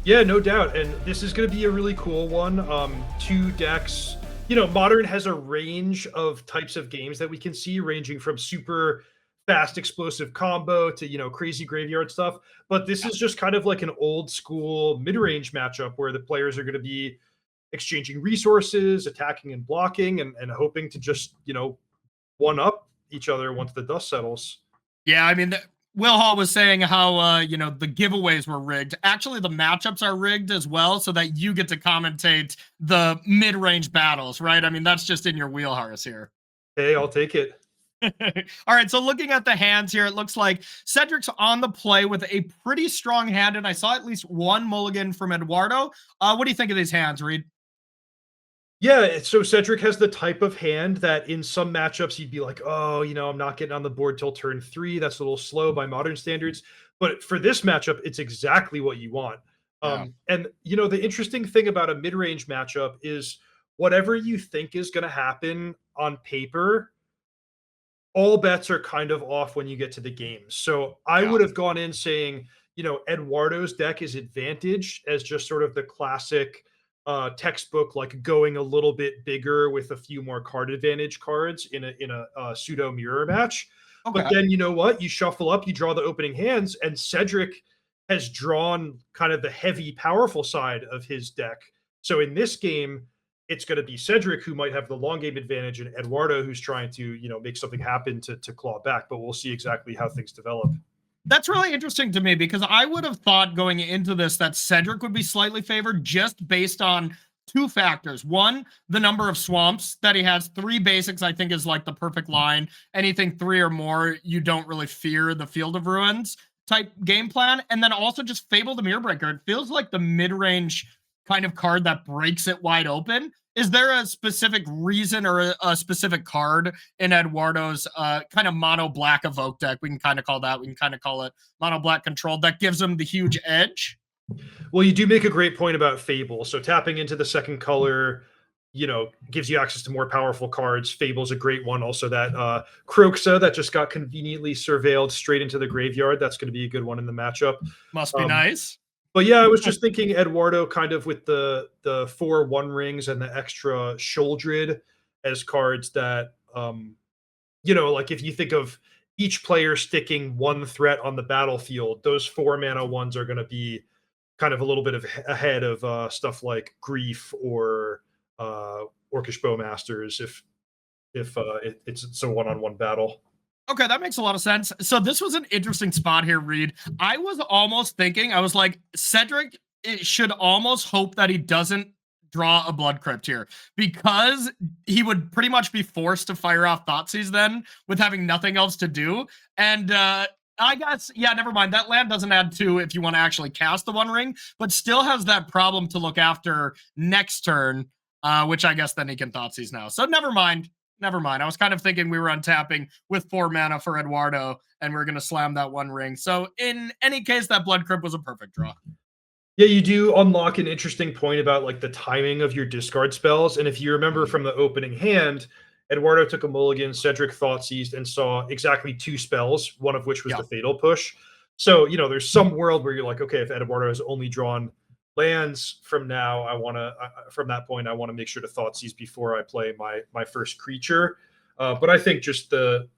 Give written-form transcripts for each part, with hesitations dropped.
Yeah, no doubt. And this is going to be a really cool one. Two decks. Modern has a range of types of games that we can see, ranging from super fast, explosive combo to, crazy graveyard stuff. But this is just kind of like an old school mid range matchup where the players are going to be exchanging resources, attacking and blocking, and hoping to just, one up each other once the dust settles. Yeah, I mean, Will Hall was saying how the giveaways were rigged. Actually, the matchups are rigged as well, so that you get to commentate the mid-range battles, right? I mean, that's just in your wheelhouse here. Hey, I'll take it. All right, so looking at the hands here, it looks like Cedric's on the play with a pretty strong hand, and I saw at least one mulligan from Eduardo. What do you think of these hands, Reid? Yeah, so Cedric has the type of hand that in some matchups you'd be like, oh, I'm not getting on the board till turn 3. That's a little slow by modern standards. But for this matchup, it's exactly what you want. Yeah. And the interesting thing about a mid-range matchup is whatever you think is going to happen on paper, all bets are kind of off when you get to the game. So I would have gone in saying, Eduardo's deck is advantaged as just sort of the classic textbook, like going a little bit bigger with a few more card advantage cards in a pseudo mirror match. Okay. But then you know what? You shuffle up, you draw the opening hands, and Cedric has drawn kind of the heavy, powerful side of his deck. So in this game, it's going to be Cedric who might have the long game advantage, and Eduardo who's trying to make something happen to claw back. But we'll see exactly how things develop. That's really interesting to me because I would have thought going into this that Cedric would be slightly favored just based on two factors. One, the number of swamps that he has. 3 basics, I think, is like the perfect line. Anything 3 or more, you don't really fear the Field of Ruins type game plan. And then also just Fable the Mirrorbreaker. It feels like the mid-range kind of card that breaks it wide open. Is there a specific reason or a specific card in Eduardo's kind of mono black evoke deck? We can kind of call that. We can kind of call it mono black control that gives him the huge edge. Well, you do make a great point about Fable. So tapping into the second color, gives you access to more powerful cards. Fable's a great one. Also, that Croxa that just got conveniently surveilled straight into the graveyard. That's going to be a good one in the matchup. Must be nice. But yeah, I was just thinking Eduardo kind of with the 4 one rings and the extra Sholdred as cards that like if you think of each player sticking 1 threat on the battlefield, those 4 mana ones are going to be kind of a little bit of ahead of stuff like Grief or Orcish Bowmasters if it's a one-on-one battle. Okay, that makes a lot of sense. So this was an interesting spot here, Reid. I was almost thinking, I was like, Cedric should almost hope that he doesn't draw a Blood Crypt here because he would pretty much be forced to fire off Thoughtseize then with having nothing else to do. And I guess, yeah, never mind. That land doesn't add 2 if you want to actually cast the One Ring, but still has that problem to look after next turn, which I guess then he can Thoughtseize now. So never mind. Never mind. I was kind of thinking we were untapping with 4 mana for Eduardo, and we're going to slam that One Ring. So in any case, that Blood Crypt was a perfect draw. Yeah, you do unlock an interesting point about like the timing of your discard spells. And if you remember from the opening hand, Eduardo took a mulligan, Cedric Thoughtseized, and saw exactly 2 spells, one of which was the Fatal Push. So, there's some world where you're like, okay, if Eduardo has only drawn lands from now, I want to from that point I want to make sure to Thoughtseize before I play my first creature. But I think just the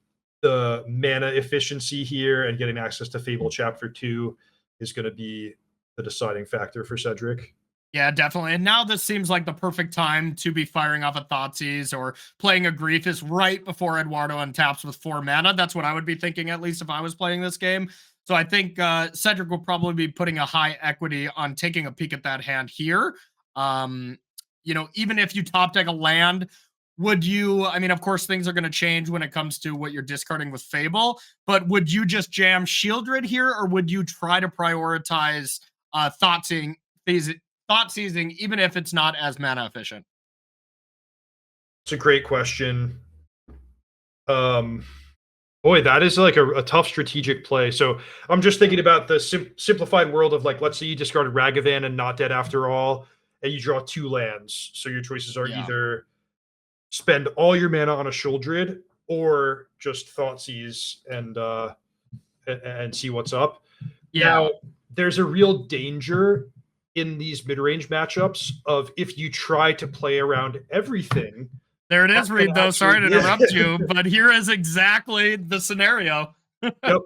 mana efficiency here and getting access to Fable Chapter 2 is going to be the deciding factor for Cedric. Yeah, definitely. And now this seems like the perfect time to be firing off a Thoughtseize or playing a Grief is right before Eduardo untaps with 4 mana. That's what I would be thinking, at least if I was playing this game. So I think Cedric will probably be putting a high equity on taking a peek at that hand here. Even if you top deck a land, would you, I mean, of course, things are going to change when it comes to what you're discarding with Fable, but would you just jam Shieldred here, or would you try to prioritize Thoughtseizing, even if it's not as mana efficient? It's a great question. Boy, that is like a tough strategic play. So I'm just thinking about the simplified world of like, let's say you discarded Ragavan and Not Dead After All, and you draw 2 lands. So your choices are either spend all your mana on a Shieldred or just Thoughtseize and see what's up. Yeah. Now, there's a real danger in these mid-range matchups of if you try to play around everything. There it is, Reid, though. Sorry to interrupt you, but here is exactly the scenario. Yep.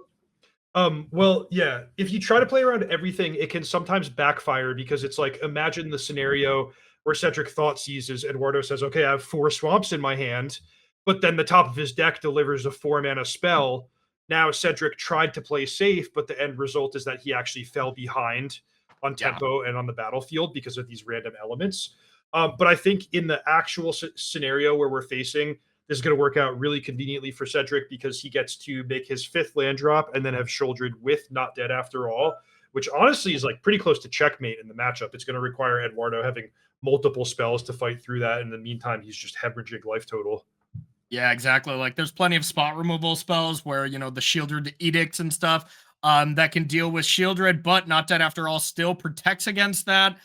Well, yeah, if you try to play around everything, it can sometimes backfire because it's like, imagine the scenario where Cedric Thoughtseize is Eduardo says, okay, I have 4 swamps in my hand, but then the top of his deck delivers a 4-mana spell. Now Cedric tried to play safe, but the end result is that he actually fell behind on tempo and on the battlefield because of these random elements. But I think in the actual scenario where we're facing, this is going to work out really conveniently for Cedric because he gets to make his 5th land drop and then have Shouldred with Not Dead After All, which honestly is like pretty close to checkmate in the matchup. It's going to require Eduardo having multiple spells to fight through that. In the meantime, he's just hemorrhaging life total. Yeah, exactly. Like there's plenty of spot removal spells where, you know, the Shieldred Edicts and stuff that can deal with Shieldred, but Not Dead After All still protects against that.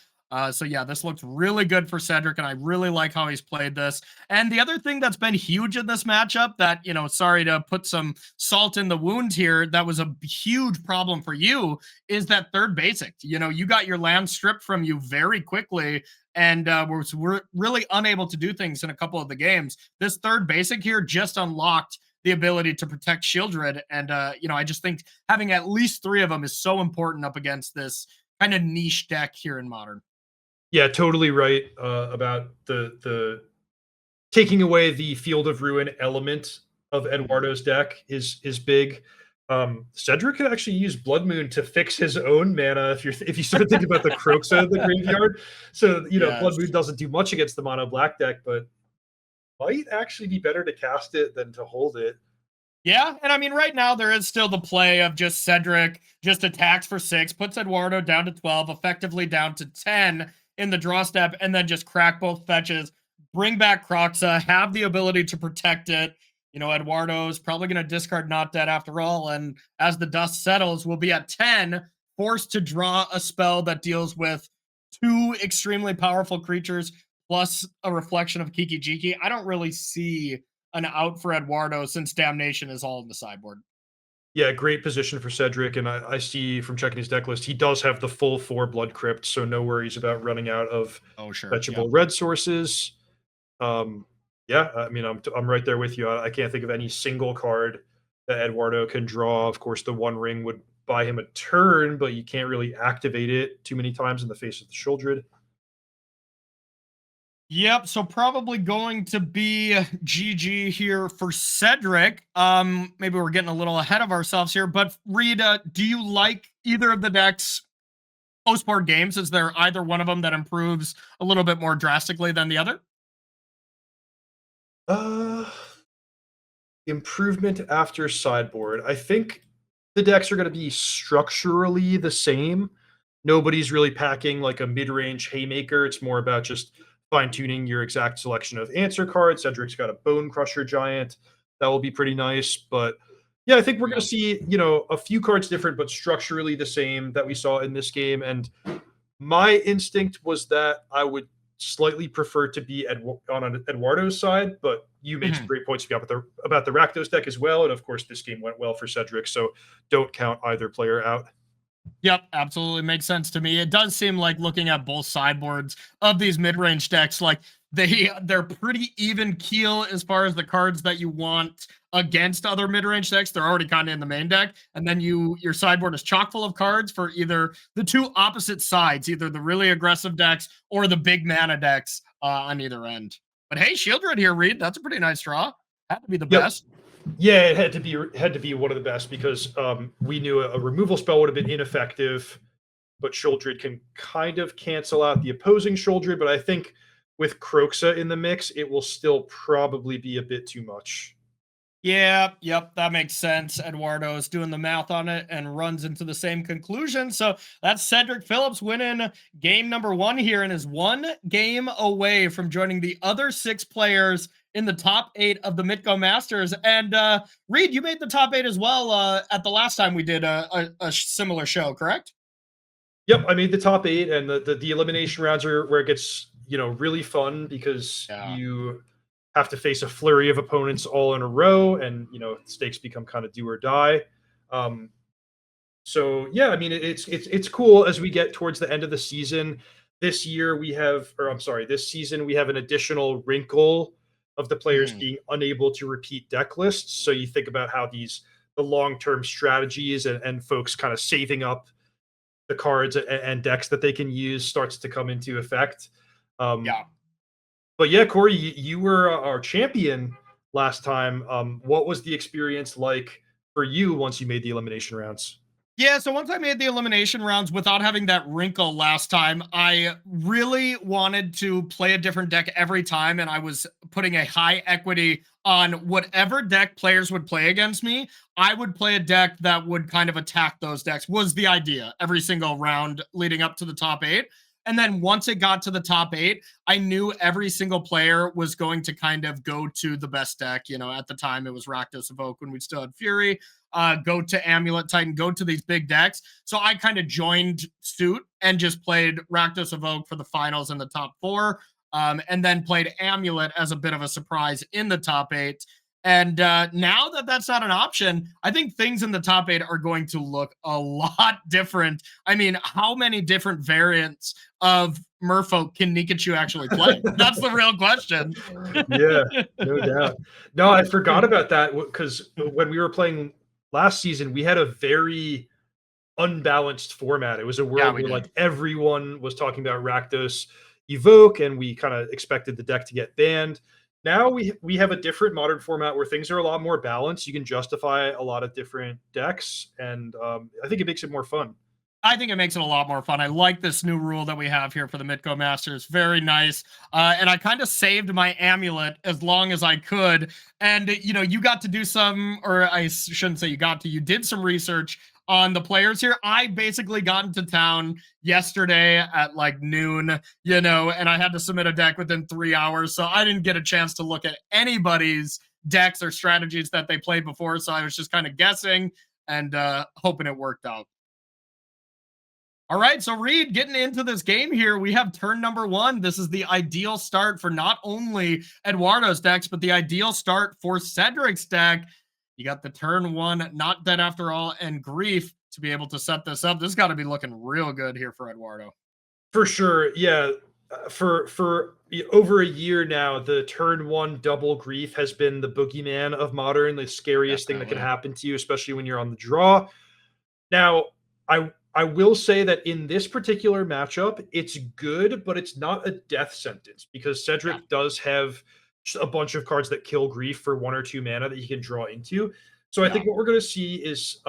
So yeah, this looks really good for Cedric, and I really like how he's played this. And the other thing that's been huge in this matchup that, you know, sorry to put some salt in the wound here, that was a huge problem for you, is that third basic. You know, you got your land stripped from you very quickly, and we're really unable to do things in a couple of the games. This third basic here just unlocked the ability to protect Shieldred, and you know, I just think having at least 3 of them is so important up against this kind of niche deck here in Modern. Yeah, totally right about the taking away the Field of Ruin element of Eduardo's deck is big. Cedric could actually use Blood Moon to fix his own mana if you start thinking about the Croxa of the graveyard. So you know, Blood Moon doesn't do much against the mono black deck, but might actually be better to cast it than to hold it. Yeah, and I mean, right now there is still the play of just Cedric just attacks for 6, puts Eduardo down to 12, effectively down to 10 in the draw step, and then just crack both fetches, bring back Croxa, have the ability to protect it. You know, Eduardo's probably going to discard Not Dead After All, and as the dust settles, we'll be at 10, forced to draw a spell that deals with 2 extremely powerful creatures plus a reflection of Kiki Jiki. I don't really see an out for Eduardo since Damnation is all in the sideboard. Yeah, great position for Cedric, and I see from checking his deck list, he does have the full 4 Blood Crypt, so no worries about running out of fetchable red sources. Yeah, I mean, I'm right there with you. I can't think of any single card that Eduardo can draw. Of course, the One Ring would buy him a turn, but you can't really activate it too many times in the face of the Shouldred. Yep, so probably going to be GG here for Cedric. Maybe we're getting a little ahead of ourselves here, but Reid, do you like either of the decks post-board games? Is there either one of them that improves a little bit more drastically than the other? Improvement after sideboard. I think the decks are going to be structurally the same. Nobody's really packing like a mid-range haymaker. It's more about just fine-tuning your exact selection of answer cards. Cedric's got a Bone Crusher Giant. That will be pretty nice. But yeah, I think we're going to see, you know, a few cards different, but structurally the same that we saw in this game. And my instinct was that I would slightly prefer to be on Eduardo's side, but you made some great points about the Rakdos deck as well. And of course, this game went well for Cedric, so don't count either player out. Yep, absolutely makes sense to me. It does seem like, looking at both sideboards of these mid-range decks, like they're pretty even keel as far as the cards that you want against other mid-range decks. They're already kind of in the main deck, and then your sideboard is chock full of cards for either the 2 opposite sides, either the really aggressive decks or the big mana decks on either end. But hey, Shieldred here, Reid. That's a pretty nice draw. Had to be the best. Yeah, it had to be one of the best because we knew a removal spell would have been ineffective, but Shouldred can kind of cancel out the opposing Shouldred. But I think with Croxa in the mix, it will still probably be a bit too much. Yeah, yep, that makes sense. Eduardo is doing the math on it and runs into the same conclusion. So that's Cedric Phillips winning game number 1 here and is 1 game away from joining the other 6 players in the top 8 of the MTGO Masters. And Reid, you made the top 8 as well at the last time we did a similar show, correct? Yep, I made the top 8, and the elimination rounds are where it gets, you know, really fun because you have to face a flurry of opponents all in a row, and you know, stakes become kind of do or die. So yeah, I mean it's cool as we get towards the end of the season. This year we have, or I'm sorry, this season we have an additional wrinkle of the players Mhm. being unable to repeat deck lists. So you think about how the long-term strategies and folks kind of saving up the cards and decks that they can use starts to come into effect. Um, Yeah. but yeah, Corey, you were our champion last time. What was the experience like for you once you made the elimination rounds? Yeah, so once I made the elimination rounds without having that wrinkle last time, I really wanted to play a different deck every time, and I was putting a high equity on whatever deck players would play against me. I would play a deck that would kind of attack those decks, was the idea every single round leading up to the top 8. And then once it got to the top 8, I knew every single player was going to kind of go to the best deck. You know, at the time it was Rakdos Evoke when we still had Fury, go to Amulet Titan, go to these big decks. So I kind of joined suit and just played Rakdos Evoke for the finals in the top 4, and then played Amulet as a bit of a surprise in the top 8. And now that that's not an option, I think things in the top 8 are going to look a lot different. I mean, how many different variants of Merfolk can Nikachu actually play? That's the real question. Yeah, no doubt. No, I forgot about that because when we were playing last season, we had a very unbalanced format. It was a Yeah, world we where did. like everyone was talking about Rakdos Evoke, and we kind of expected the deck to get banned. Now we have a different modern format where things are a lot more balanced. You can justify a lot of different decks, and I think it makes it more fun. I think it makes it a lot more fun. I like this new rule that we have here for the MTGO Masters. Very nice. And I kind of saved my amulet as long as I could. And, you know, you got to do some, or I shouldn't say you got to, you did some research on the players here. I basically got into town yesterday at like noon, you know, and I had to submit a deck within 3 hours. So I didn't get a chance to look at anybody's decks or strategies that they played before. So I was just kind of guessing and hoping it worked out. All right, so Reid, getting into this game here, we have turn number 1. This is the ideal start for not only Eduardo's decks, but the ideal start for Cedric's deck. You got the turn 1, Not Dead After All, and Grief to be able to set this up. This got to be looking real good here for Eduardo. For sure, yeah. For over a year now, the turn 1 double grief has been the boogeyman of modern, the scariest thing that can Definitely. happen to you, especially when you're on the draw. Now, I will say that in this particular matchup, it's good, but it's not a death sentence because Yeah. Cedric does have just a bunch of cards that kill grief for 1 or 2 mana that he can draw into. So I Yeah. think what we're going to see is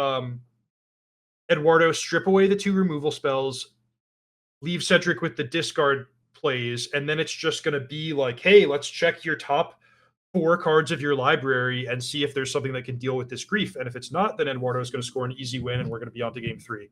Eduardo strip away the 2 removal spells, leave Cedric with the discard plays, and then it's just going to be like, hey, let's check your top 4 cards of your library and see if there's something that can deal with this grief. And if it's not, then Eduardo is going to score an easy win, and we're going to be on to game 3.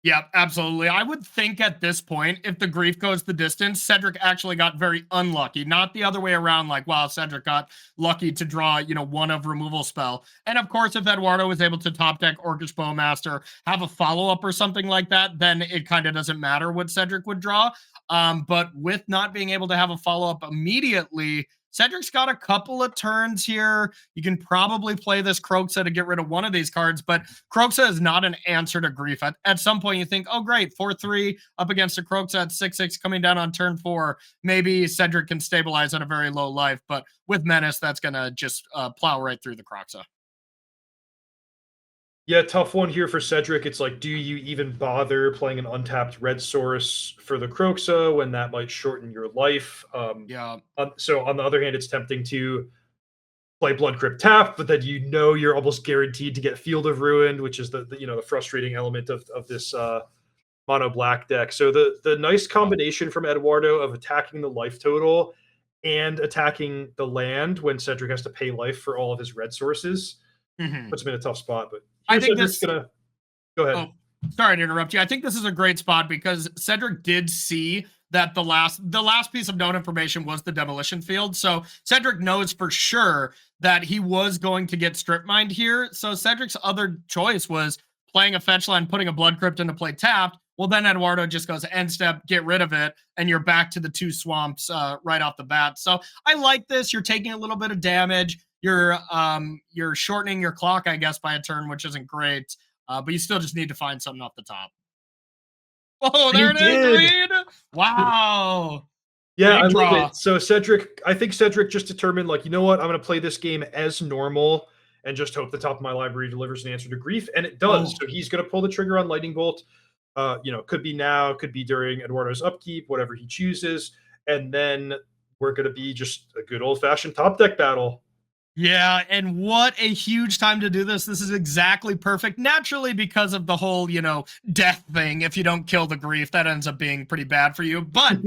Yeah, absolutely. I would think at this point, if the grief goes the distance, Cedric actually got very unlucky, not the other way around. Like, wow, Cedric got lucky to draw, you know, 1 of removal spell. And of course, if Eduardo was able to top deck Orcish Baumeister, have a follow up or something like that, then it kind of doesn't matter what Cedric would draw. But with not being able to have a follow up immediately, Cedric's got a couple of turns here. You can probably play this Kroxa to get rid of one of these cards, but Kroxa is not an answer to grief. At some point, you think, oh, great, 4-3 up against a Kroxa at 6-6 coming down on turn 4. Maybe Cedric can stabilize at a very low life, but with Menace, that's going to just plow right through the Kroxa. Yeah, tough one here for Cedric. It's like, do you even bother playing an untapped red source for the Kroxa when that might shorten your life? Yeah. So on the other hand, it's tempting to play Blood Crypt tap, but then you're almost guaranteed to get Field of Ruin, which is the frustrating element of this mono black deck. So the nice combination from Eduardo of attacking the life total and attacking the land when Cedric has to pay life for all of his red sources Mm-hmm. puts him in a tough spot. But I here think Cedric's this. gonna go ahead. Oh, sorry to interrupt you. I think this is a great spot because Cedric did see that the last piece of known information was the demolition field. So Cedric knows for sure that he was going to get strip mined here. So Cedric's other choice was playing a fetch line, putting a blood crypt into play tapped. Well, then Eduardo just goes end step, get rid of it, and you're back to the 2 swamps right off the bat. So I like this. You're taking a little bit of damage. You're shortening your clock, I guess, by a turn, which isn't great. but you still just need to find something off the top. Oh, He there it is, did. Reid. Wow. Yeah, Big I love draw. it. So Cedric, I think Cedric just determined, like, you know what? I'm going to play this game as normal and just hope the top of my library delivers an answer to grief, and it does. Oh. So he's going to pull the trigger on Lightning Bolt. Could be now, could be during Eduardo's upkeep, whatever he chooses, and then we're going to be just a good old fashioned top deck battle. Yeah, and what a huge time to do this. This is exactly perfect. Naturally, because of the whole, death thing. If you don't kill the grief, that ends up being pretty bad for you. But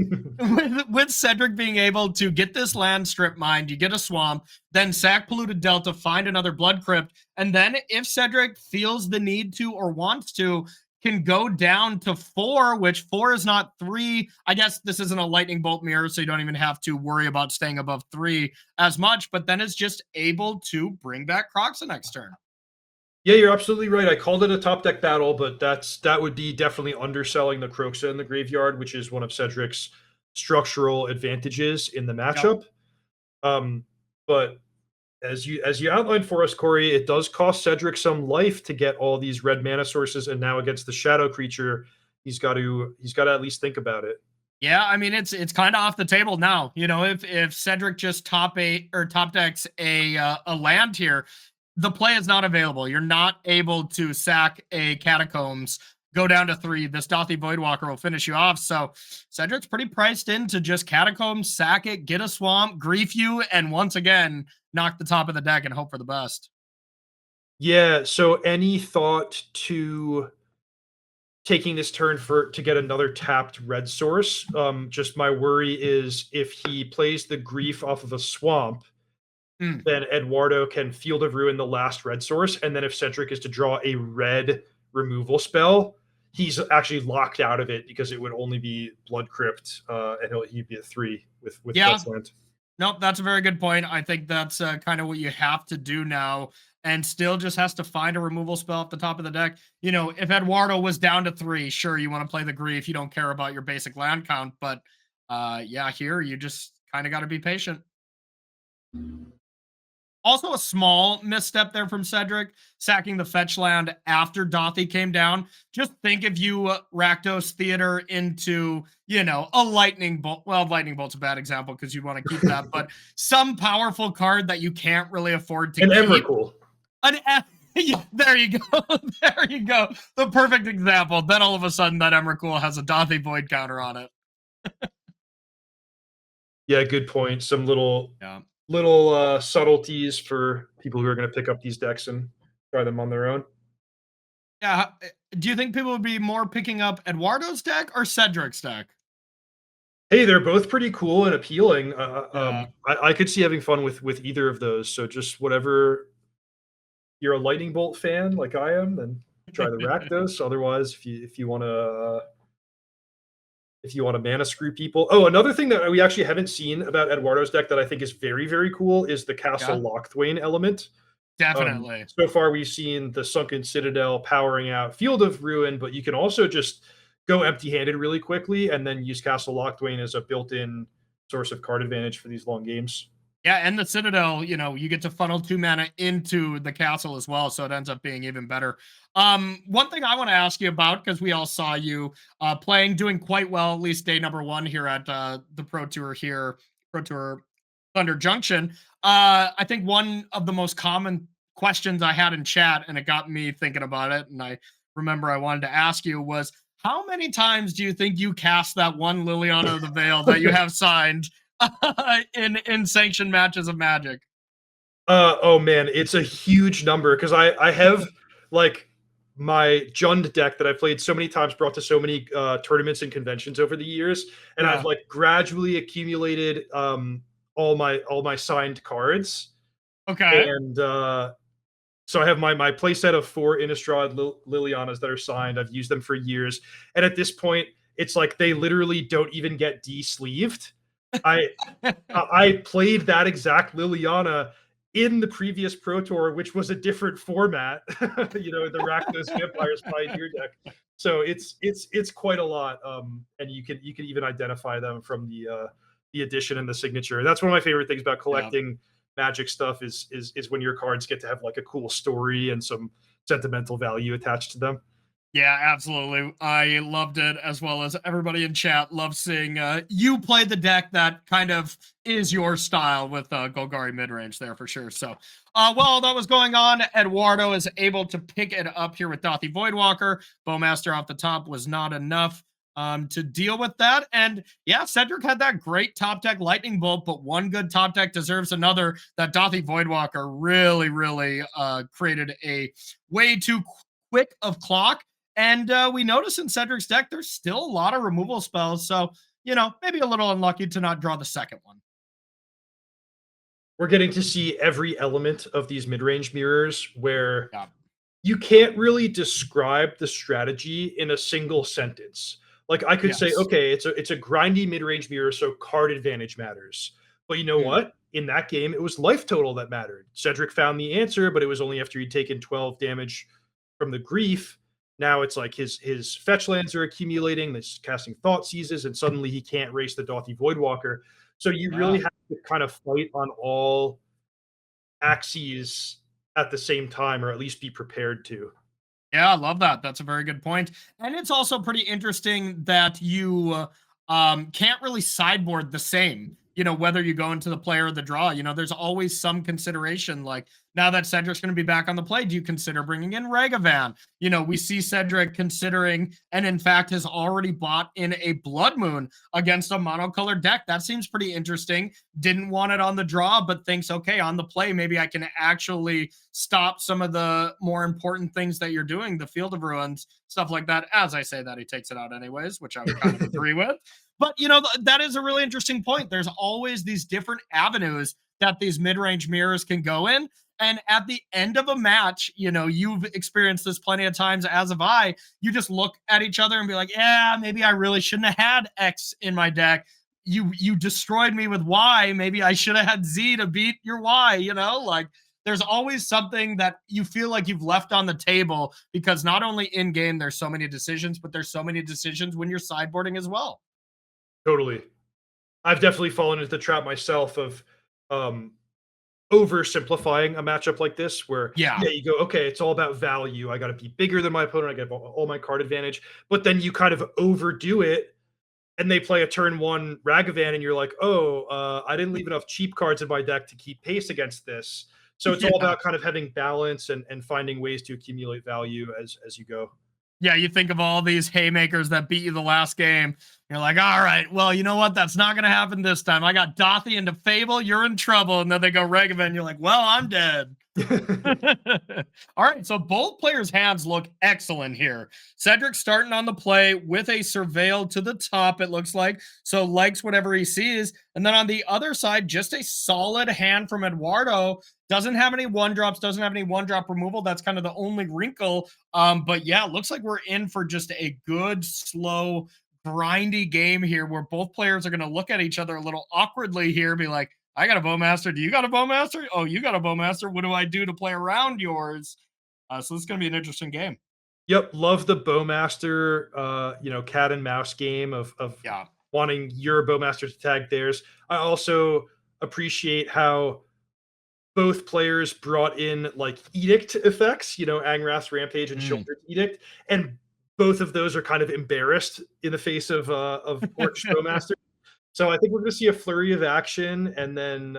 with Cedric being able to get this land strip mined, you get a swamp, then sack polluted delta, find another blood crypt, and then if Cedric feels the need to or wants to, can go down to 4, which 4 is not 3. I guess this isn't a lightning bolt mirror, so you don't even have to worry about staying above 3 as much, but then it's just able to bring back Croxa next turn. Yeah, you're absolutely right. I called it a top deck battle, but that would be definitely underselling the Croxa in the graveyard, which is one of Cedric's structural advantages in the matchup. Yep. But as you outlined for us, Corey, it does cost Cedric some life to get all these red mana sources, and now against the shadow creature, he's got to at least think about it. Yeah, I mean it's kind of off the table now. If Cedric just top decks a land here, the play is not available. You're not able to sack a Catacombs, go down to 3. This Dauthi Voidwalker will finish you off. So Cedric's pretty priced in to just Catacombs, sack it, get a swamp, grief you, and once again knock the top of the deck and hope for the best. Yeah. So any thought to taking this turn to get another tapped red source? Just my worry is if he plays the grief off of a swamp, then Eduardo can Field of Ruin the last red source, and then if Cedric is to draw a red removal spell, he's actually locked out of it because it would only be Blood Crypt, and he'd be a 3 with Fetchland. Nope, that's a very good point. I think that's kind of what you have to do now, and still just has to find a removal spell at the top of the deck. If Eduardo was down to 3, sure, you want to play the grief. You don't care about your basic land count, but here you just kind of got to be patient. Also, a small misstep there from Cedric, sacking the fetch land after Dauthi came down. Just think if you Rakdos Theater into, a Lightning Bolt. Well, Lightning Bolt's a bad example because you'd want to keep that, but some powerful card that you can't really afford to keep. Emrakul. Yeah, there you go. There you go. The perfect example. Then all of a sudden that Emrakul has a Dauthi Void counter on it. Yeah, good point. Some little subtleties for people who are going to pick up these decks and try them on their own. Yeah. Do you think people would be more picking up Eduardo's deck or Cedric's deck? Hey, they're both pretty cool and appealing. I could see having fun with either of those. So just whatever. You're a Lightning Bolt fan like I am, then try the Rakdos. Otherwise, if you want to mana screw people. Oh, another thing that we actually haven't seen about Eduardo's deck that I think is very, very cool is the Castle Lochthwain element. Definitely. So far, we've seen the Sunken Citadel powering out Field of Ruin, but you can also just go empty-handed really quickly and then use Castle Lochthwain as a built-in source of card advantage for these long games. Yeah, and the Citadel, you get to funnel 2 mana into the castle as well, so it ends up being even better. One thing I want to ask you about, because we all saw you doing quite well, at least day number 1 here at the Pro Tour Thunder Junction. I think one of the most common questions I had in chat, and it got me thinking about it, and I remember I wanted to ask you, was how many times do you think you cast that one Liliana of the Veil that you have signed in sanctioned matches of Magic? Oh man, it's a huge number because I have like my Jund deck that I played so many times, brought to so many tournaments and conventions over the years, and I've like gradually accumulated all my signed cards. Okay. And so I have my play set of 4 Innistrad Lilianas that are signed. I've used them for years, and at this point, it's like they literally don't even get de-sleeved. I played that exact Liliana in the previous Pro Tour, which was a different format, the Rakdos Vampires Pioneer deck. So it's quite a lot, and you can even identify them from the edition and the signature. That's one of my favorite things about collecting Magic stuff is when your cards get to have like a cool story and some sentimental value attached to them. Yeah, absolutely. I loved it, as well as everybody in chat loves seeing you play the deck that kind of is your style with Golgari midrange there for sure. So while that was going on, Eduardo is able to pick it up here with Dathi Voidwalker. Baumeister off the top was not enough to deal with that. And yeah, Cedric had that great top deck Lightning Bolt, but one good top deck deserves another. That Dathi Voidwalker really created a way too quick of clock. And we notice in Cedric's deck, there's still a lot of removal spells. So, you know, maybe a little unlucky to not draw the second one. We're getting to see every element of these mid-range mirrors where you can't really describe the strategy in a single sentence. Like I could say, okay, it's a grindy mid-range mirror, so card advantage matters. But you know what? In that game, it was life total that mattered. Cedric found the answer, but it was only after he'd taken 12 damage from the grief. Now it's like his fetch lands are accumulating, this casting Thought Seizes, and suddenly he can't race the Dathi Voidwalker. So you really have to kind of fight on all axes at the same time, or at least be prepared to. Yeah, I love that. That's a very good point. And it's also pretty interesting that you can't really sideboard the same, you know, whether you go into the play or the draw. You know, there's always some consideration. Like, now that Cedric's going to be back on the play, do you consider bringing in Ragavan? You know, we see Cedric considering, and in fact has already bought in a Blood Moon against a monocolored deck. That seems pretty interesting. Didn't want it on the draw, but thinks, okay, on the play, maybe I can actually stop some of the more important things that you're doing, the Field of Ruins, stuff like that. As I say that, he takes it out anyways, which I would kind of agree with. But, you know, that is a really interesting point. There's always these different avenues that these mid-range mirrors can go in. And at the end of a match, you know, you've experienced this plenty of times, as have I, you just look at each other and be like, yeah, maybe I really shouldn't have had X in my deck. You destroyed me with Y. Maybe I should have had Z to beat your Y, you know? Like, there's always something that you feel like you've left on the table, because not only in game there's so many decisions, but there's so many decisions when you're sideboarding as well. Totally. I've definitely fallen into the trap myself of oversimplifying a matchup like this, where you go, okay, it's all about value. I got to be bigger than my opponent. I get all my card advantage. But then you kind of overdo it, and they play a turn one Ragavan, and you're like, oh, I didn't leave enough cheap cards in my deck to keep pace against this. So it's all about kind of having balance and finding ways to accumulate value as you go. Yeah, you think of all these haymakers that beat you the last game. You're like, all right, well, you know what? That's not going to happen this time. I got Dathi into Fable. You're in trouble. And then they go Ragavan. You're like, well, I'm dead. All right, so both players' hands look excellent here. Cedric starting on the play with a Surveil to the top, it looks like. So likes whatever he sees. And then on the other side, just a solid hand from Eduardo. Doesn't have any one-drops, doesn't have any one-drop removal. That's kind of the only wrinkle. But yeah, looks like we're in for just a good, slow, grindy game here, where both players are going to look at each other a little awkwardly here, be like, I got a Baumeister. Do you got a Baumeister? Oh, you got a Baumeister. What do I do to play around yours? So this is going to be an interesting game. Yep, love the Baumeister, cat and mouse game of wanting your Baumeister to tag theirs. I also appreciate how both players brought in like edict effects, Angrath's Rampage and Shoulder's Edict, and both of those are kind of embarrassed in the face of Orcish Baumeister. So I think we're going to see a flurry of action, and then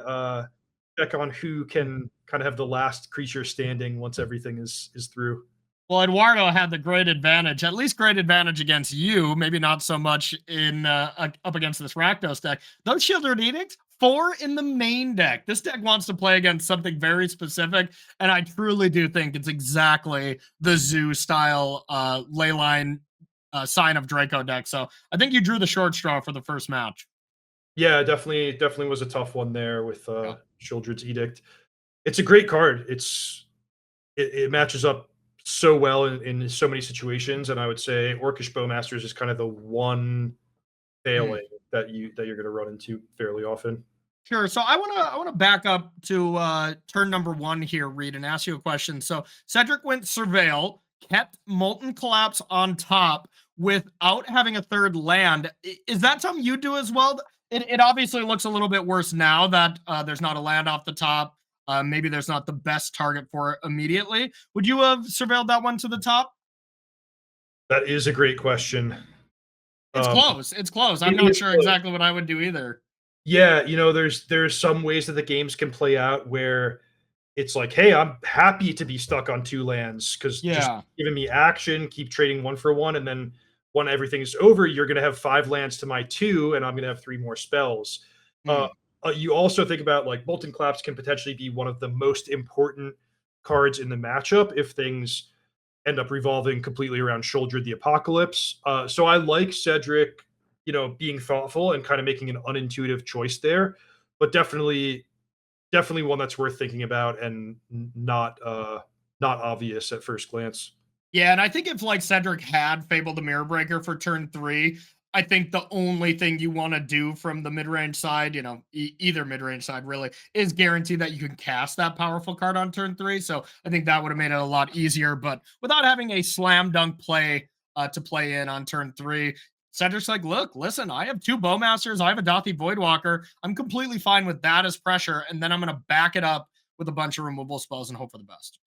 check on who can kind of have the last creature standing once everything is through. Well, Eduardo had the great advantage, at least great advantage against you, maybe not so much in up against this Rakdos deck. Those Shielded Edicts, 4 in the main deck. This deck wants to play against something very specific, and I truly do think it's exactly the Zoo-style Leyline Sign of Draco deck. So I think you drew the short straw for the first match. Yeah, definitely was a tough one there with Shieldred's Edict. It's a great card. It matches up so well in so many situations, and I would say Orcish Baumeister is kind of the one failing that you're going to run into fairly often. Sure. So I want to back up to turn number 1 here, Reid, and ask you a question. So Cedric went Surveil, kept Molten Collapse on top without having a third land. Is that something you do as well? It obviously looks a little bit worse now that there's not a land off the top. maybe there's not the best target for it immediately. Would you have surveilled that one to the top? That is a great question. It's close. It's close. I'm It not is sure close. exactly what I would do either. Yeah, there's some ways that the games can play out where it's like, hey, I'm happy to be stuck on 2 lands because just Yeah. giving me action, keep trading 1 for 1, and then when everything's over, you're gonna have 5 lands to my 2, and I'm gonna have 3 more spells. Uh, Hmm. you also think about, like, Molten Claps can potentially be one of the most important cards in the matchup if things end up revolving completely around Shoulder the Apocalypse. So I like Cedric, being thoughtful and kind of making an unintuitive choice there, but definitely one that's worth thinking about and not obvious at first glance. Yeah, and I think if like Cedric had Fable the Mirror Breaker for turn 3, I think the only thing you want to do from the mid-range side, either mid-range side really, is guarantee that you can cast that powerful card on turn 3. So I think that would have made it a lot easier. But without having a slam dunk play to play in on turn 3, Cedric's like, look, listen, I have 2 Bowmasters, I have a Dothy Voidwalker. I'm completely fine with that as pressure, and then I'm going to back it up with a bunch of removal spells and hope for the best.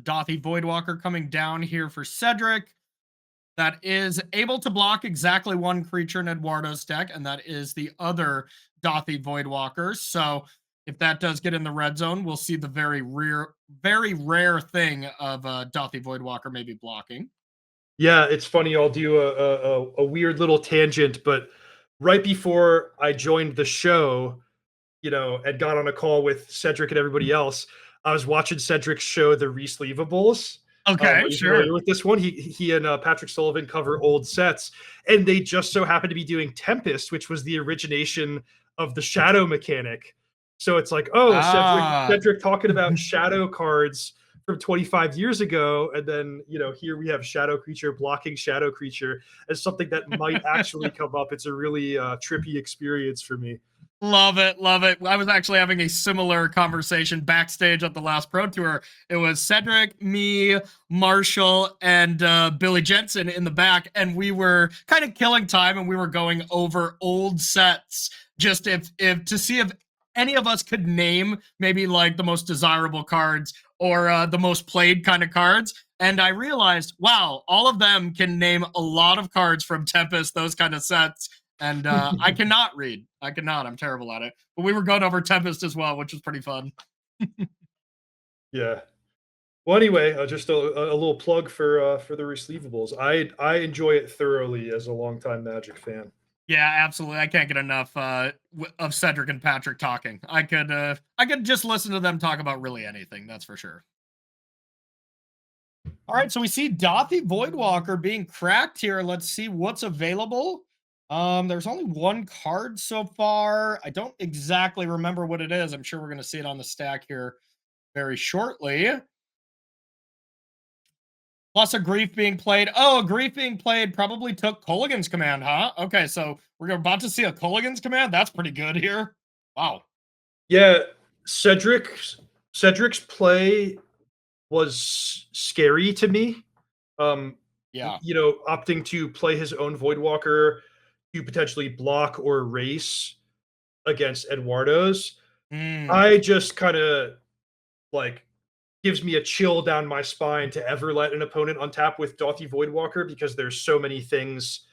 Dothy Voidwalker coming down here for Cedric. That is able to block exactly 1 creature in Eduardo's deck, and that is the other Dothy Voidwalker. So if that does get in the red zone, we'll see the very rare thing of Dothy Voidwalker maybe blocking. Yeah, it's funny. I'll do a weird little tangent, but right before I joined the show, and got on a call with Cedric and everybody else, I was watching Cedric's show, The Resleevables. Okay, Are you familiar sure. with this one? He and Patrick Sullivan cover old sets, and they just so happen to be doing Tempest, which was the origination of the shadow mechanic. So it's like, oh, Cedric Ah. Cedric talking about shadow cards from 25 years ago, and then here we have shadow creature blocking shadow creature as something that might actually come up. It's a really trippy experience for me. Love it, love it. I was actually having a similar conversation backstage at the last Pro Tour. It was Cedric, me, Marshall, and Billy Jensen in the back, and we were kind of killing time, and we were going over old sets, just if to see if any of us could name maybe like the most desirable cards or the most played kind of cards. And I realized, wow, all of them can name a lot of cards from Tempest, those kind of sets. And I cannot read. I cannot. I'm terrible at it. But we were going over Tempest as well, which was pretty fun. Yeah. Well, anyway, just a little plug for the Resleevables. I enjoy it thoroughly as a longtime Magic fan. Yeah, absolutely. I can't get enough of Cedric and Patrick talking. I could just listen to them talk about really anything. That's for sure. All right, so we see Dothy Voidwalker being cracked here. Let's see what's available. There's only 1 card so far. I don't exactly remember what it is. I'm sure we're going to see it on the stack here very shortly. Plus a grief being played. Oh, a grief being played probably took Colligan's command, huh? Okay, so we're about to see a Colligan's command. That's pretty good here. Wow. Yeah, Cedric's play was scary to me. Um, Yeah. opting to play his own Voidwalker to potentially block or race against Eduardo's. Mm, I just kind of like gives me a chill down my spine to ever let an opponent untap with Dothy Voidwalker because there's so many things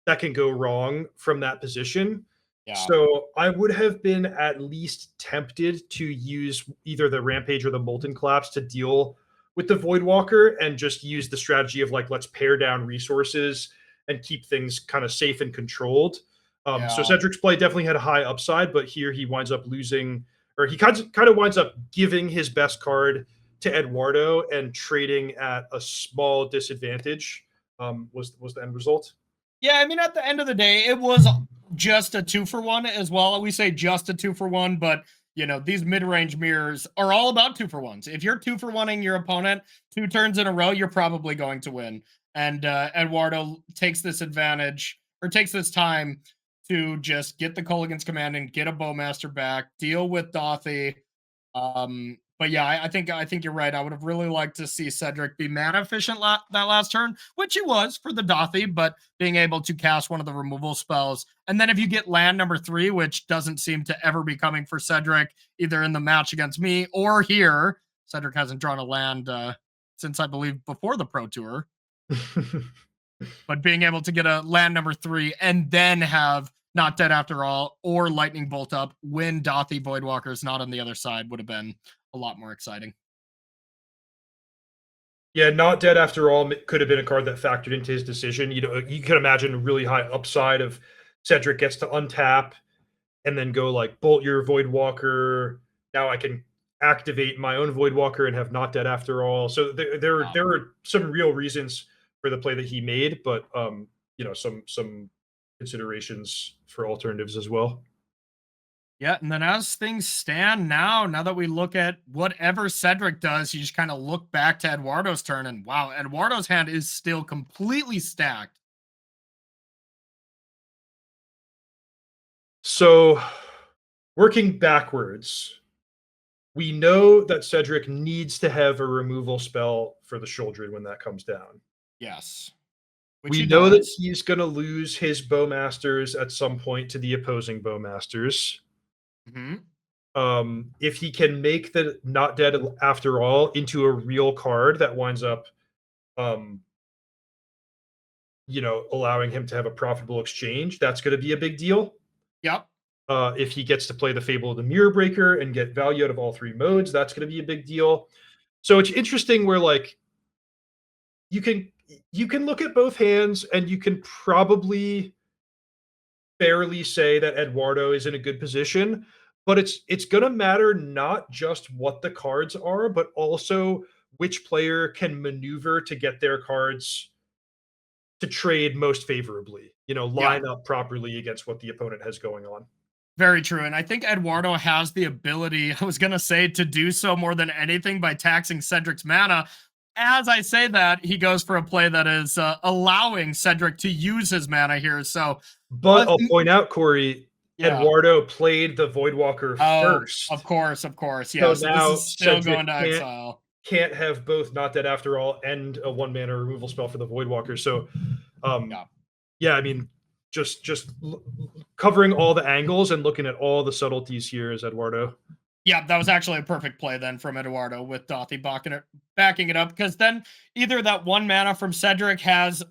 that can go wrong from that position. yeah. So I would have been at least tempted to use either the Rampage or the Molten Collapse to deal with the Voidwalker and just use the strategy of like, let's pare down resources and keep things kind of safe and controlled. So Yeah. Cedric's play definitely had a high upside, but here he winds up losing, or he kind of winds up giving his best card to Eduardo and trading at a small disadvantage. Was the end result? Yeah, I mean, at the end of the day, it was just a 2-for-1 as well. We say just a 2-for-1, but these mid-range mirrors are all about 2-for-1s. If you're 2-for-1ing your opponent 2 turns in a row, you're probably going to win. And Eduardo takes this advantage or takes this time to just get the Colligan's command and get a Bowmaster back, deal with Dothy, But yeah, I think you're right. I would have really liked to see Cedric be mana efficient that last turn, which he was for the Dothy, but being able to cast one of the removal spells. And then if you get land number 3, which doesn't seem to ever be coming for Cedric, either in the match against me or here, Cedric hasn't drawn a land since I believe before the Pro Tour. But being able to get a land number 3 and then have Not Dead After All or Lightning Bolt up when Dothy Voidwalker is not on the other side would have been a lot more exciting. Yeah, Not Dead After All could have been a card that factored into his decision. You know, you can imagine a really high upside of Cedric gets to untap and then go like bolt your Voidwalker. Now I can activate my own Voidwalker and have Not Dead After All. So there are some real reasons for the play that he made, but you know, some considerations for alternatives as well. Yeah, and then as things stand now that we look at whatever Cedric does, you just kind of look back to Eduardo's turn, and wow, Eduardo's hand is still completely stacked. So, working backwards, we know that Cedric needs to have a removal spell for the Children when that comes down. Yes. We know that he's going to lose his Baumasters at some point to the opposing Baumasters. If he can make the Not Dead After All into a real card that winds up, you know, allowing him to have a profitable exchange, that's going to be a big deal. Yep. If he gets to play the Fable of the Mirror Breaker and get value out of all 3 modes, that's going to be a big deal. So it's interesting where like you can look at both hands and you can probably fairly say that Eduardo is in a good position, but it's going to matter not just what the cards are, but also which player can maneuver to get their cards to trade most favorably, you know, line up properly against what the opponent has going on. Very true. And I think Eduardo has the ability, I was going to say, to do so more than anything by taxing Cedric's mana. As I say that, he goes for a play that is allowing Cedric to use his mana here. So, but I'll point out, Corey, Eduardo played the Voidwalker first. Of course. Yeah. So now this is still going to exile. Can't have both Not Dead After All and a 1-mana removal spell for the Voidwalker. So, yeah, I mean, just covering all the angles and looking at all the subtleties here is Eduardo. Yeah, that was actually a perfect play then from Eduardo with Dothy backing it up, because then either that 1 mana from Cedric has,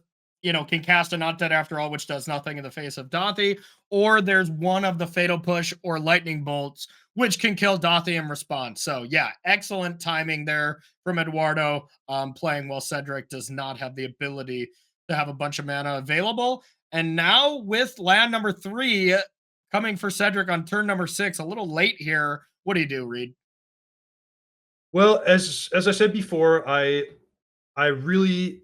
you know, can cast a Not Dead After All, which does nothing in the face of Dothy, or there's one of the Fatal Push or Lightning Bolts, which can kill Dothy in response. So yeah, excellent timing there from Eduardo, playing while Cedric does not have the ability to have a bunch of mana available. And now with land number 3 coming for Cedric on turn number 6, a little late here. What do you do, Reid? Well, as I said before, I really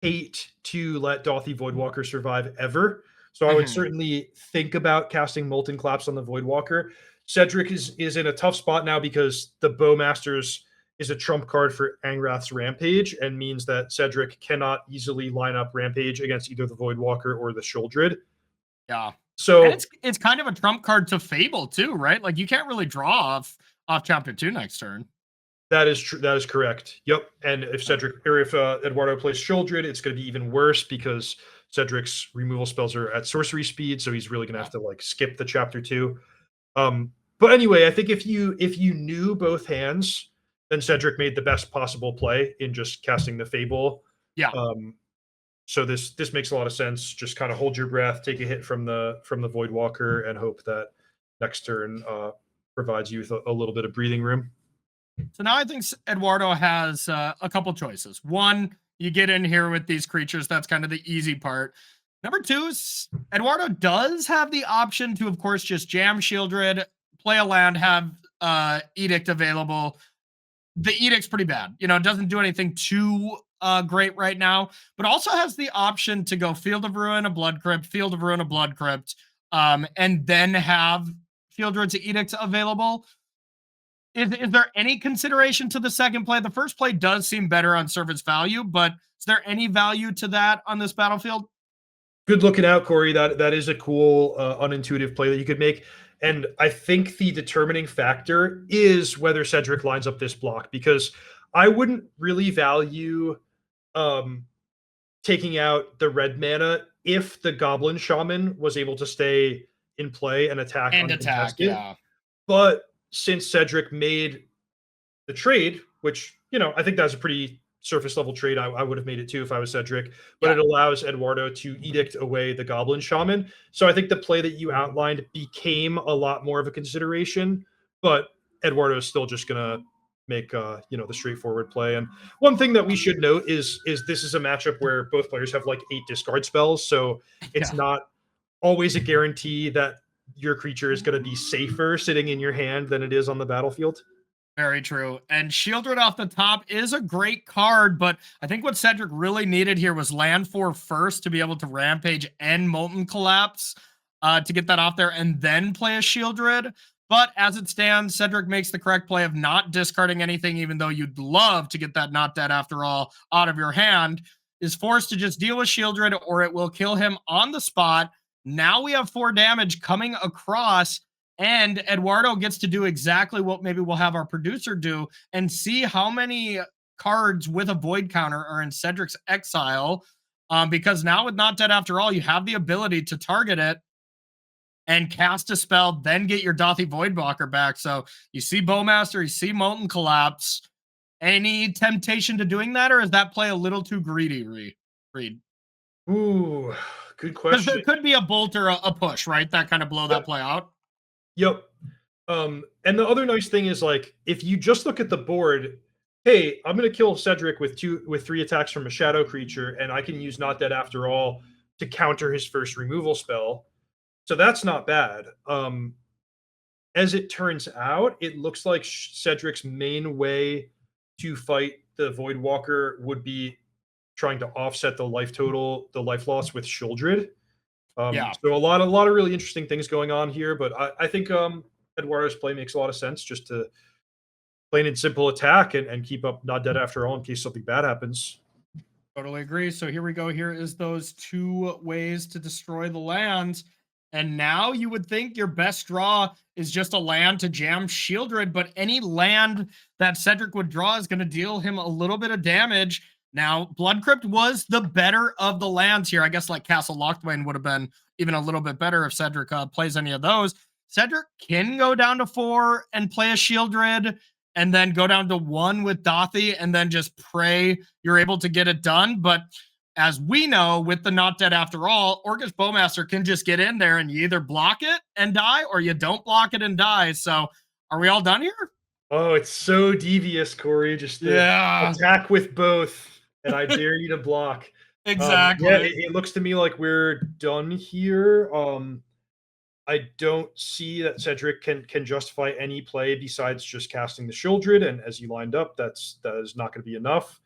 hate to let Dothy Voidwalker survive ever. So I would certainly think about casting Molten Collapse on the Voidwalker. Cedric is in a tough spot now because the Baumasters is a trump card for Angrath's Rampage and means that Cedric cannot easily line up Rampage against either the Voidwalker or the Sheoldred. Yeah. So and it's kind of a trump card to Fable too, right? Like you can't really draw off chapter 2 next turn. That is true. That is correct. Yep. And if Eduardo plays Sheoldred, it's going to be even worse because Cedric's removal spells are at sorcery speed, so he's really going to have to like skip the chapter 2. But anyway, I think if you knew both hands, then Cedric made the best possible play in just casting the Fable. Yeah. So this makes a lot of sense. Just kind of hold your breath, take a hit from the Voidwalker, and hope that next turn provides you with a little bit of breathing room. So now I think Eduardo has a couple choices. One, you get in here with these creatures. That's kind of the easy part. Number 2 is Eduardo does have the option to, of course, just jam Sheoldred, play a land, have Edict available. The Edict's pretty bad. You know, it doesn't do anything too great right now, but also has the option to go Field of Ruin, a Blood Crypt, Field of Ruin, a Blood Crypt, and then have Sheoldred's Edict available. Is there any consideration to the second play? The first play does seem better on surface value, but is there any value to that on this battlefield? Good looking out, Corey. That is a cool, unintuitive play that you could make. And I think the determining factor is whether Cedric lines up this block, because I wouldn't really value taking out the red mana if the Goblin Shaman was able to stay in play and attack uncontested. Yeah. But since Cedric made the trade, which, I think that's a pretty surface level trade. I would have made it too if I was Cedric, but it allows Eduardo to edict away the Goblin Shaman. So I think the play that you outlined became a lot more of a consideration, but Eduardo is still just going to make the straightforward play. And one thing that we should note is this is a matchup where both players have like 8 discard spells, so it's not always a guarantee that your creature is going to be safer sitting in your hand than it is on the battlefield. Very true. And Shieldred off the top is a great card, but I think what Cedric really needed here was land 4 first to be able to Rampage and Molten Collapse to get that off there and then play a Shieldred. But as it stands, Cedric makes the correct play of not discarding anything, even though you'd love to get that Not Dead After All out of your hand, is forced to just deal with Shieldred or it will kill him on the spot. Now we have 4 damage coming across, and Eduardo gets to do exactly what maybe we'll have our producer do and see how many cards with a void counter are in Cedric's exile. Because now with Not Dead After All, you have the ability to target it and cast a spell, then get your Dathi Voidwalker back. So you see Baumeister, you see Molten Collapse. Any temptation to doing that, or is that play a little too greedy, Reid? Ooh, good question. There could be a bolt or a push, right? That kind of blow that play out. Yep. And the other nice thing is, like, if you just look at the board, hey, I'm going to kill Cedric with 3 attacks from a shadow creature, and I can use Not Dead After All to counter his first removal spell. So that's not bad. As it turns out, it looks like Cedric's main way to fight the Voidwalker would be trying to offset the life total, the life loss with Shieldred. So a lot of really interesting things going on here, but I think Eduardo's play makes a lot of sense, just to plain and simple attack and keep up Not Dead After All in case something bad happens. Totally agree. So here we go. Here is those 2 ways to destroy the lands. And now you would think your best draw is just a land to jam Shieldred, but any land that Cedric would draw is going to deal him a little bit of damage. Now, Blood Crypt was the better of the lands here. I guess like Castle Locthwain would have been even a little bit better if Cedric plays any of those. Cedric can go down to 4 and play a Shieldred, and then go down to 1 with Dathi, and then just pray you're able to get it done. But as we know, with the Not Dead After All, Orcish Baumeister can just get in there and you either block it and die, or you don't block it and die. So are we all done here? Oh, it's so devious, Corey. Just attack with both, and I dare you to block. Exactly. It looks to me like we're done here. I don't see that Cedric can justify any play besides just casting the Shieldred, and as you lined up, that is not going to be enough.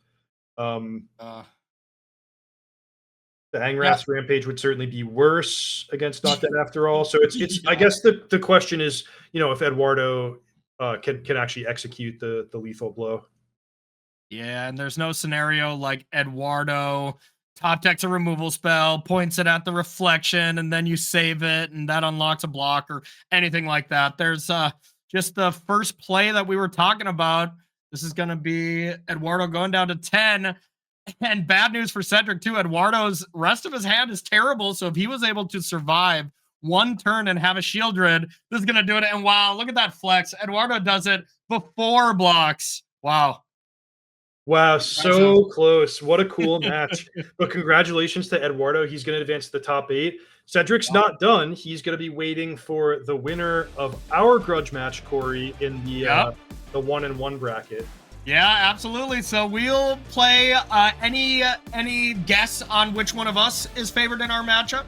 The Angrath's Rampage would certainly be worse against Not Dead After All. So it's I guess the question is, if Eduardo can actually execute the lethal blow. Yeah, and there's no scenario like Eduardo top decks a removal spell, points it at the reflection, and then you save it, and that unlocks a block or anything like that. There's just the first play that we were talking about. This is going to be Eduardo going down to 10. And bad news for Cedric, too. Eduardo's rest of his hand is terrible, so if he was able to survive 1 turn and have a Shieldred, this is going to do it. And wow, look at that flex. Eduardo does it before blocks. Wow. Wow, so close. What a cool match. But congratulations to Eduardo. He's going to advance to the top 8. Cedric's not done. He's going to be waiting for the winner of our grudge match, Corey, in the 1-1 bracket. Yeah, absolutely. So we'll play any guess on which one of us is favored in our matchup?